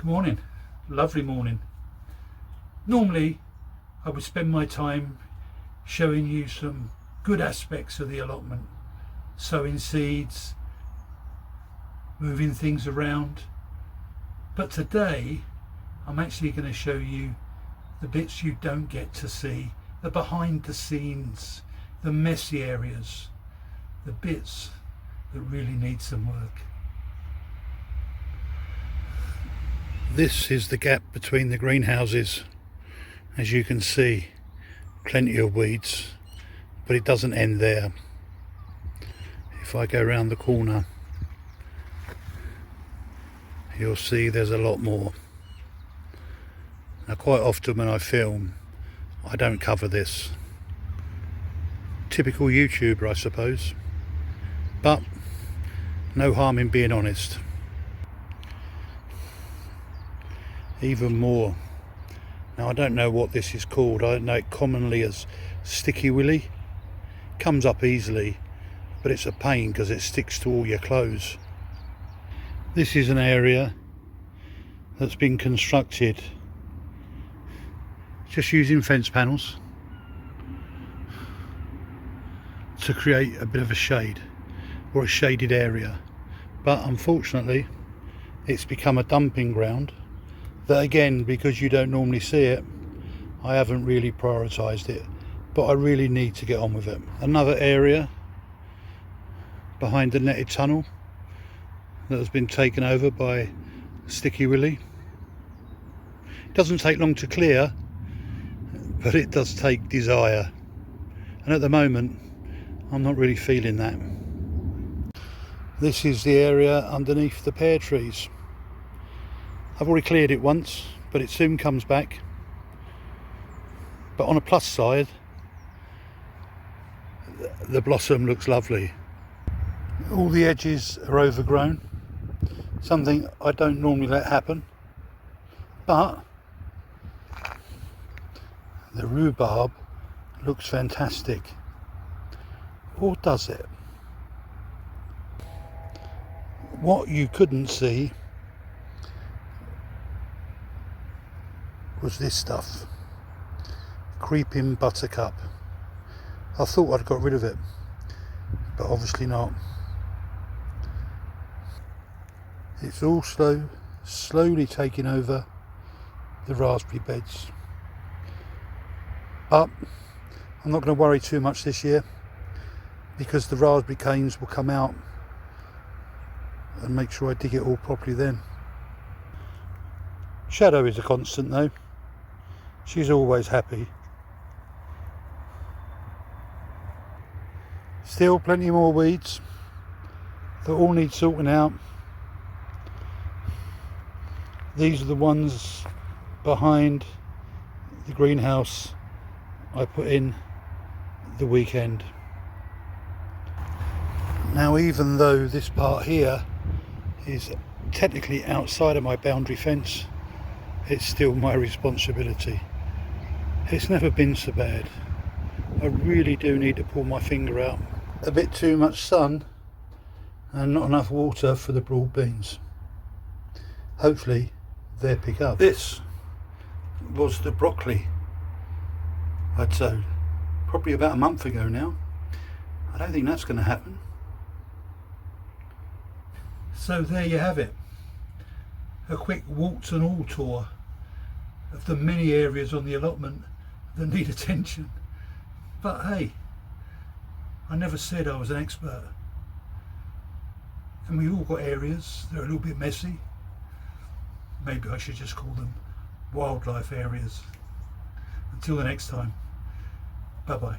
Good morning, lovely morning. Normally I would spend my time showing you some good aspects of the allotment, sowing seeds, moving things around, but today I'm actually going to show you the bits you don't get to see, the behind the scenes, the messy areas, the bits that really need some work. This is the gap between the greenhouses. As you can see, plenty of weeds, but it doesn't end there. If I go around the corner, you'll see there's a lot more. Now, quite often when I film, I don't cover this. Typical YouTuber, I suppose, but no harm in being honest. Even more. Now, I don't know what this is called. I know it commonly as sticky willy. Comes up easily, but it's a pain because it sticks to all your clothes. This is an area that's been constructed just using fence panels to create a bit of a shade or a shaded area, but unfortunately it's become a dumping ground. That again, because you don't normally see it, I haven't really prioritised it, but I really need to get on with it. Another area behind the netted tunnel that has been taken over by sticky willy. It doesn't take long to clear, but it does take desire, and at the moment I'm not really feeling that. This is the area underneath the pear trees. I've already cleared it once, but it soon comes back. But on a plus side, the blossom looks lovely. All the edges are overgrown, something I don't normally let happen, but the rhubarb looks fantastic. Or does it? What you couldn't see was this stuff. Creeping buttercup. I thought I'd got rid of it, but obviously not. It's also slowly taking over the raspberry beds. But I'm not going to worry too much this year, because the raspberry canes will come out and make sure I dig it all properly then. Shadow is a constant though. She's always happy. Still plenty more weeds that all need sorting out. These are the ones behind the greenhouse I put in the weekend. Now, even though this part here is technically outside of my boundary fence, it's still my responsibility. It's never been so bad. I really do need to pull my finger out. A bit too much sun and not enough water for the broad beans. Hopefully they'll pick up. This was the broccoli I'd sowed probably about a month ago now. I don't think that's going to happen. So there you have it. A quick warts and all tour of the many areas on the allotment that need attention. But hey, I never said I was an expert. And we all got areas that are a little bit messy. Maybe I should just call them wildlife areas. Until the next time, bye bye.